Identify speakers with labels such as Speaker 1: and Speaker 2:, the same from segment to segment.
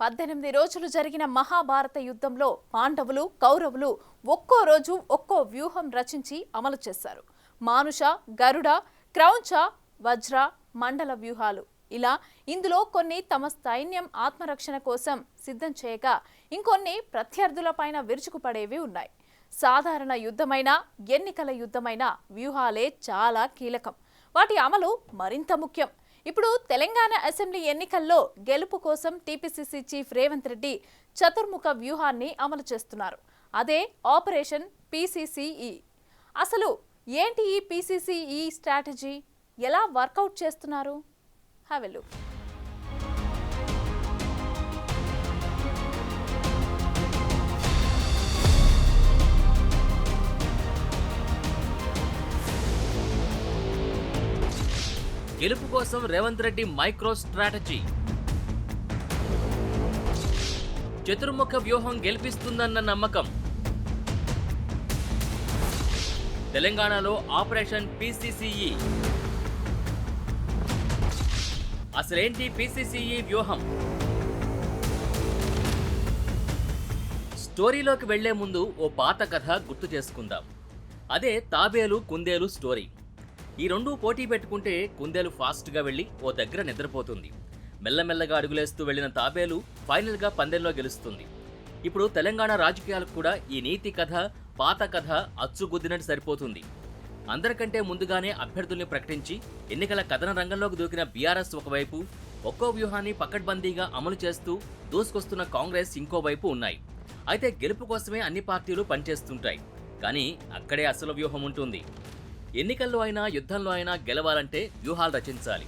Speaker 1: 18 రోజులు జరిగిన మహాభారత యుద్ధంలో పాండవులు కౌరవులు ఒక్కో రోజు ఒక్కో వ్యూహం రచించి అమలు చేశారు. మానుష, గరుడ, క్రౌంచ, వజ్ర, మండల వ్యూహాలు ఇలా ఇందులో కొన్ని తమ సైన్యం ఆత్మరక్షణ కోసం సిద్ధం చేయగా ఇంకొన్ని ప్రత్యర్థులపైన విరుచుకుపడేవి ఉన్నాయి. సాధారణ యుద్ధమైన ఎన్నికల యుద్ధమైన వ్యూహాలే చాలా కీలకం. వాటి అమలు మరింత ముఖ్యం. ఇప్పుడు తెలంగాణ అసెంబ్లీ ఎన్నికల్లో గెలుపు కోసం టీపీసీసీ చీఫ్ రేవంత్ రెడ్డి చతుర్ముఖ వ్యూహాన్ని అమలు చేస్తున్నారు. అదే ఆపరేషన్ పీసీసీఈ. అసలు ఏంటి ఈ పీసీసీఈ స్ట్రాటజీ? ఎలా వర్కౌట్ చేస్తున్నారు? Have a look.
Speaker 2: గెలుపు కోసం రేవంత్ రెడ్డి మైక్రో స్ట్రాటజీ. చతుర్ముఖ వ్యూహం గెలిపిస్తుందన్న నమ్మకం. తెలంగాణలో ఆపరేషన్ పీసీసీఈ. అసలేంటి పీసీసీఈ వ్యూహం? స్టోరీలోకి వెళ్లే ముందు ఓ పాత కథ గుర్తు చేసుకుందాం. అదే తాబేలు కుందేలు స్టోరీ. ఈ రెండు పోటీ పెట్టుకుంటే కుందేలు ఫాస్ట్గా వెళ్ళి ఓ దగ్గర నిద్రపోతుంది. మెల్లమెల్లగా అడుగులేస్తూ వెళ్లిన తాబేలు ఫైనల్గా పందెంలో గెలుస్తుంది. ఇప్పుడు తెలంగాణ రాజకీయాలకు కూడా ఈ నీతి కథ, పాత కథ అచ్చుగుద్దినట్టు సరిపోతుంది. అందరికంటే ముందుగానే అభ్యర్థుల్ని ప్రకటించి ఎన్నికల కథన రంగంలోకి దూకిన బీఆర్ఎస్ ఒకవైపు, ఒక్కో వ్యూహాన్ని పకడ్బందీగా అమలు చేస్తూ దూసుకొస్తున్న కాంగ్రెస్ ఇంకోవైపు ఉన్నాయి. అయితే గెలుపు కోసమే అన్ని పార్టీలు పనిచేస్తుంటాయి. కానీ అక్కడే అసలు వ్యూహం ఉంటుంది. ఎన్నికల్లో అయినా యుద్ధంలో అయినా గెలవాలంటే వ్యూహాలు రచించాలి.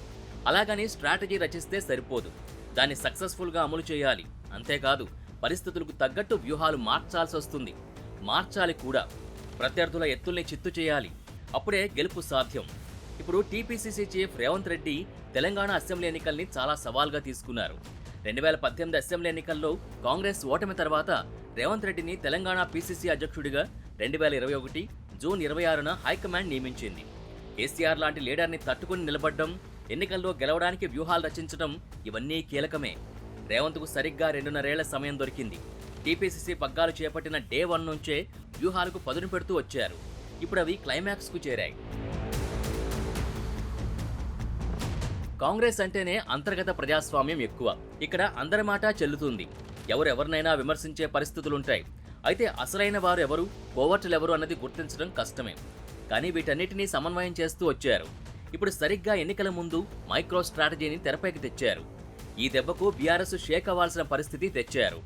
Speaker 2: అలాగని స్ట్రాటజీ రచిస్తే సరిపోదు. దాన్ని సక్సెస్ఫుల్గా అమలు చేయాలి. అంతేకాదు పరిస్థితులకు తగ్గట్టు వ్యూహాలు మార్చాల్సి వస్తుంది. మార్చాలి కూడా. ప్రత్యర్థుల ఎత్తుల్ని చిత్తు చేయాలి. అప్పుడే గెలుపు సాధ్యం. ఇప్పుడు TPCC chief Revanth Reddy Telangana assembly ఎన్నికల్ని చాలా సవాల్గా తీసుకున్నారు. 2018 అసెంబ్లీ ఎన్నికల్లో కాంగ్రెస్ ఓటమి తర్వాత రేవంత్ రెడ్డిని తెలంగాణ పీసీసీ అధ్యక్షుడిగా 2021 జూన్ 26న హైకమాండ్ నియమించింది. కేసీఆర్ లాంటి లీడర్ని తట్టుకుని నిలబడ్డం, ఎన్నికల్లో గెలవడానికి వ్యూహాలు రచించడం ఇవన్నీ కీలకమే. రేవంత్కు సరిగ్గా 2.5 ఏళ్ల సమయం దొరికింది. టీపీసీసీ పగ్గాలు చేపట్టిన డే 1 నుంచే వ్యూహాలకు పదును పెడుతూ వచ్చారు. ఇప్పుడు అవి క్లైమాక్స్కు చేరాయి. కాంగ్రెస్ అంటేనే అంతర్గత ప్రజాస్వామ్యం ఎక్కువ. ఇక్కడ అందరి మాట చెల్లుతుంది. ఎవరెవరినైనా విమర్శించే పరిస్థితులుంటాయి. అయితే అసలైన వారు ఎవరు, కోవర్టులెవరు అన్నది గుర్తించడం కష్టమే. కానీ వీటన్నిటినీ సమన్వయం చేస్తూ వచ్చారు. ఇప్పుడు సరిగ్గా ఎన్నికల ముందు మైక్రో స్ట్రాటజీని తెరపైకి తెచ్చారు. ఈ దెబ్బకు బీఆర్ఎస్ షేక్ అవ్వాల్సిన పరిస్థితి తెచ్చారు.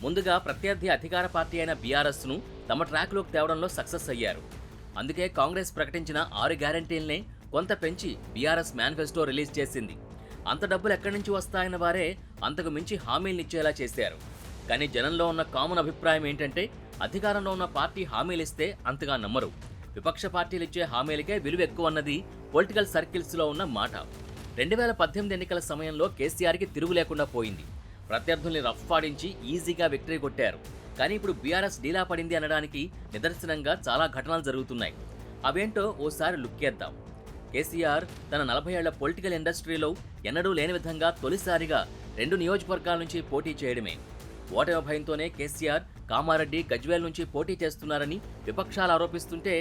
Speaker 2: ముందుగా ప్రత్యర్థి అధికార పార్టీ అయిన బీఆర్ఎస్ను తమ ట్రాక్లోకి తేవడంలో సక్సెస్ అయ్యారు. అందుకే కాంగ్రెస్ ప్రకటించిన 6 గ్యారంటీలనే కొంత పెంచి బీఆర్ఎస్ మేనిఫెస్టో రిలీజ్ చేసింది. అంత డబ్బులు ఎక్కడి నుంచి వస్తాయన్న వారే అంతకు మించి హామీలనిచ్చేలా చేశారు. కానీ జనంలో ఉన్న కామన్ అభిప్రాయం ఏంటంటే అధికారంలో ఉన్న పార్టీ హామీలిస్తే అంతగా నమ్మరు. విపక్ష పార్టీలు ఇచ్చే హామీలకే విలువ ఎక్కువ అన్నది పొలిటికల్ సర్కిల్స్లో ఉన్న మాట. 2018 ఎన్నికల సమయంలో కేసీఆర్కి తిరుగు లేకుండా పోయింది. ప్రత్యర్థుల్ని రఫ్ఫాడించి ఈజీగా విక్టరీ కొట్టారు. కానీ ఇప్పుడు బీఆర్ఎస్ డీలా పడింది అనడానికి నిదర్శనంగా చాలా ఘటనలు జరుగుతున్నాయి. అవేంటో ఓసారి లుక్కేద్దాం. కేసీఆర్ తన 40 ఏళ్ల పొలిటికల్ ఇండస్ట్రీలో ఎన్నడూ లేని విధంగా తొలిసారిగా 2 నియోజకవర్గాల నుంచి పోటీ చేయడమే. ఓటమి భయంతోనే కేసీఆర్ కామారెడ్డి, గజ్వేల్ నుంచి పోటీ చేస్తున్నారని విపక్షాలు ఆరోపిస్తుంటే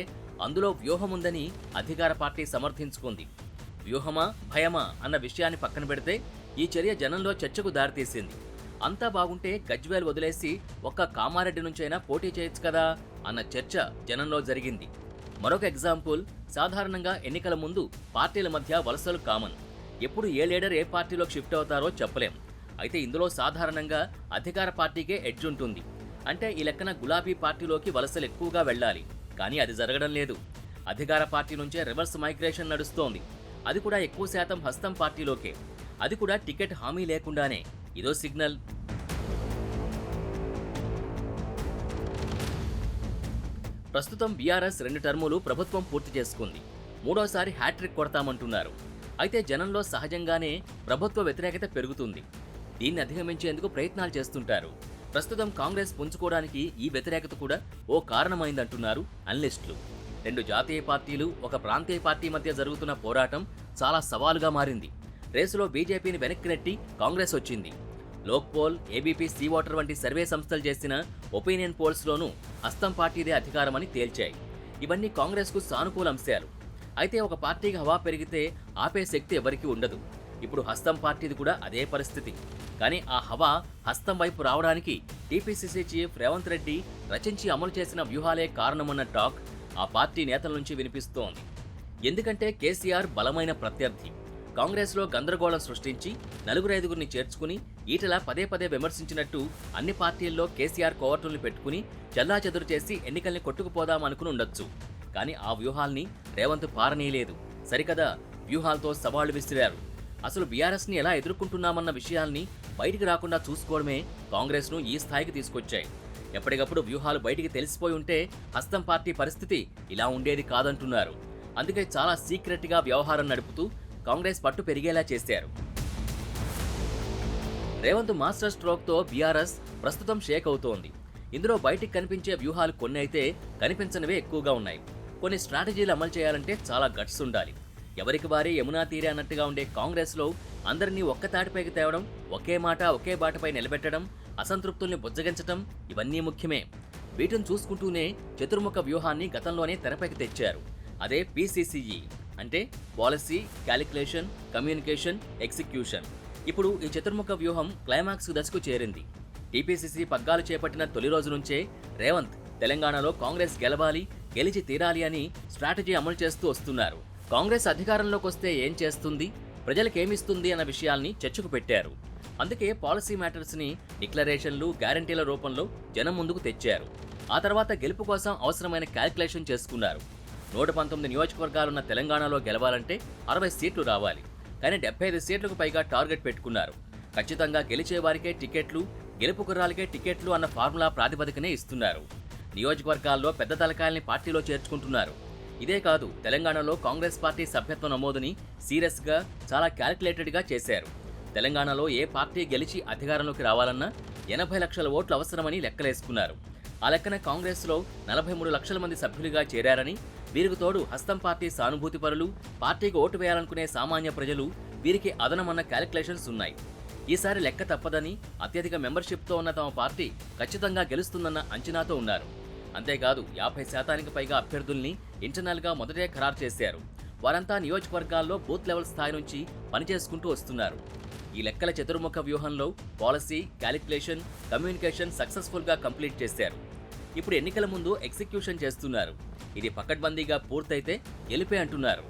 Speaker 2: అందులో వ్యూహముందని అధికార పార్టీ సమర్థించుకుంది. వ్యూహమా భయమా అన్న విషయాన్ని పక్కన పెడితే ఈ చర్య జనంలో చర్చకు దారితీసింది. అంతా బాగుంటే గజ్వేల్ వదిలేసి ఒక్క కామారెడ్డి నుంచైనా పోటీ చేయొచ్చు కదా అన్న చర్చ జనంలో జరిగింది. మరొక ఎగ్జాంపుల్, సాధారణంగా ఎన్నికల ముందు పార్టీల మధ్య వలసలు కామన్. ఎప్పుడు ఏ లీడర్ ఏ పార్టీలోకి షిఫ్ట్ అవుతారో చెప్పలేం. అయితే ఇందులో సాధారణంగా అధికార పార్టీకే ఎడ్జ్ ఉంటుంది. అంటే ఈ లెక్కన గులాబీ పార్టీలోకి వలసలు ఎక్కువగా వెళ్ళాలి. కానీ అది జరగడం లేదు. అధికార పార్టీ నుంచే రివర్స్ మైగ్రేషన్ నడుస్తోంది. అది కూడా ఎక్కువ శాతం హస్తం పార్టీలోకే. అది కూడా టికెట్ హామీ లేకుండానే. ఇదో సిగ్నల్. ప్రస్తుతం బీఆర్ఎస్ 2 టర్ములు ప్రభుత్వం పూర్తి చేసుకుంది. 3వసారి హ్యాట్రిక్ కొడతామంటున్నారు. అయితే జనంలో సహజంగానే ప్రభుత్వ వ్యతిరేకత పెరుగుతుంది. దీన్ని అధిగమించేందుకు ప్రయత్నాలు చేస్తుంటారు. ప్రస్తుతం కాంగ్రెస్ పుంజుకోవడానికి ఈ వ్యతిరేకత కూడా ఓ కారణమైందంటున్నారు అనలిస్టులు. 2 జాతీయ పార్టీలు, ఒక ప్రాంతీయ పార్టీ మధ్య జరుగుతున్న పోరాటం చాలా సవాలుగా మారింది. రేసులో బీజేపీని వెనక్కి నెట్టి కాంగ్రెస్ వచ్చింది. లోక్పోల్, ఏబీపీ సీ వాటర్ వంటి సర్వే సంస్థలు చేసిన ఒపీనియన్ పోల్స్లోనూ హస్తం పార్టీదే అధికారమని తేల్చాయి. ఇవన్నీ కాంగ్రెస్కు సానుకూల అంశాలు. అయితే ఒక పార్టీకి హవా పెరిగితే ఆపే శక్తి ఎవరికీ ఉండదు. ఇప్పుడు హస్తం పార్టీది కూడా అదే పరిస్థితి. కానీ ఆ హవా హస్తం వైపు రావడానికి టీపీసీసీ చీఫ్ రేవంత్ రెడ్డి రచించి అమలు చేసిన వ్యూహాలే కారణమన్న టాక్ ఆ పార్టీ నేతల నుంచి వినిపిస్తోంది. ఎందుకంటే కేసీఆర్ బలమైన ప్రత్యర్థి. కాంగ్రెస్లో గందరగోళం సృష్టించి 4-5గురిని చేర్చుకుని ఈటల పదే పదే విమర్శించినట్టు అన్ని పార్టీల్లో కేసీఆర్ కోవర్టుల్ని పెట్టుకుని చెల్లాచెదురు చేసి ఎన్నికల్ని కొట్టుకుపోదామనుకుని ఉండొచ్చు. కానీ ఆ వ్యూహాల్ని రేవంత్ పారనీయలేదు. సరికదా, వ్యూహాలతో సవాళ్లు విసిరారు. అసలు బీఆర్ఎస్ని ఎలా ఎదుర్కొంటున్నామన్న విషయాల్ని బయటికి రాకుండా చూసుకోవడమే కాంగ్రెస్ను ఈ స్థాయికి తీసుకొచ్చాయి. ఎప్పటికప్పుడు వ్యూహాలు బయటికి తెలిసిపోయి ఉంటే హస్తం పార్టీ పరిస్థితి ఇలా ఉండేది కాదంటున్నారు. అందుకే చాలా సీక్రెట్గా వ్యవహారం నడుపుతూ కాంగ్రెస్ పట్టు పెరిగేలా చేశారు. రేవంత్ మాస్టర్ స్ట్రోక్తో బీఆర్ఎస్ ప్రస్తుతం షేక్ అవుతోంది. ఇందులో బయటికి కనిపించే వ్యూహాలు కొన్ని అయితే కనిపించనివే ఎక్కువగా ఉన్నాయి. కొన్ని స్ట్రాటజీలు అమలు చేయాలంటే చాలా గట్స్ ఉండాలి. ఎవరికి వారే యమునా తీరే అన్నట్టుగా ఉండే కాంగ్రెస్లో అందరినీ ఒక్కతాటిపైకి తేవడం, ఒకే మాట ఒకే బాటపై నిలబెట్టడం, అసంతృప్తుల్ని బుజ్జగించడం ఇవన్నీ ముఖ్యమే. వీటిని చూసుకుంటూనే చతుర్ముఖ వ్యూహాన్ని గతంలోనే తెరపైకి తెచ్చారు. అదే పీసీసీఈ అంటే పాలసీ, క్యాలిక్యులేషన్, కమ్యూనికేషన్, ఎగ్జిక్యూషన్. ఇప్పుడు ఈ చతుర్ముఖ వ్యూహం క్లైమాక్స్ దశకు చేరింది. టీపీసీసీ పగ్గాలు చేపట్టిన తొలి రోజు నుంచే రేవంత్ తెలంగాణలో కాంగ్రెస్ గెలవాలి, గెలిచి తీరాలి అని స్ట్రాటజీ అమలు చేస్తూ వస్తున్నారు. కాంగ్రెస్ అధికారంలోకి వస్తే ఏం చేస్తుంది, ప్రజలకేమిస్తుంది అన్న విషయాల్ని చర్చకు పెట్టారు. అందుకే పాలసీ మ్యాటర్స్ని డిక్లరేషన్లు, గ్యారంటీల రూపంలో జనం ముందుకు తెచ్చారు. ఆ తర్వాత గెలుపు కోసం అవసరమైన క్యాల్కులేషన్ చేసుకున్నారు. 119 నియోజకవర్గాలున్న తెలంగాణలో గెలవాలంటే 60 సీట్లు రావాలి. కానీ 75 సీట్లకు పైగా టార్గెట్ పెట్టుకున్నారు. ఖచ్చితంగా గెలిచే వారికే టికెట్లు, గెలుపు గుర్రాలకే టికెట్లు అన్న ఫార్ములా ప్రాతిపదికనే ఇస్తున్నారు. నియోజకవర్గాల్లో పెద్ద తలకాయల్ని పార్టీలో చేర్చుకుంటున్నారు. ఇదే కాదు, తెలంగాణలో కాంగ్రెస్ పార్టీ సభ్యత్వ నమోదుని సీరియస్గా, చాలా క్యాల్కులేటెడ్గా చేశారు. తెలంగాణలో ఏ పార్టీ గెలిచి అధికారంలోకి రావాలన్నా 80 లక్షల ఓట్లు అవసరమని లెక్కలేసుకున్నారు. ఆ లెక్కన కాంగ్రెస్లో 43 లక్షల మంది సభ్యులుగా చేరారని, వీరికి తోడు హస్తం పార్టీ సానుభూతి పరులు, పార్టీకి ఓటు వేయాలనుకునే సామాన్య ప్రజలు, వీరికి అదనమన్న క్యాలిక్యులేషన్స్ ఉన్నాయి. ఈసారి లెక్క తప్పదని, అత్యధిక మెంబర్షిప్తో ఉన్న తమ పార్టీ ఖచ్చితంగా గెలుస్తుందన్న అంచనాతో ఉన్నారు. అంతేకాదు 50% పైగా అభ్యర్థుల్ని ఇంటర్నల్గా మొదటే ఖరారు చేశారు. వారంతా నియోజకవర్గాల్లో బూత్ లెవెల్ స్థాయి నుంచి పనిచేసుకుంటూ వస్తున్నారు. ఈ లెక్కల చతుర్ముఖ వ్యూహంలో పాలసీ, క్యాలిక్యులేషన్, కమ్యూనికేషన్ సక్సెస్ఫుల్గా కంప్లీట్ చేశారు. ఇప్పుడు ఎన్నికల ముందు ఎగ్జిక్యూషన్ చేస్తున్నారు. ఇది పకడ్బందీగా పూర్తయితే గెలిపే అంటున్నారు.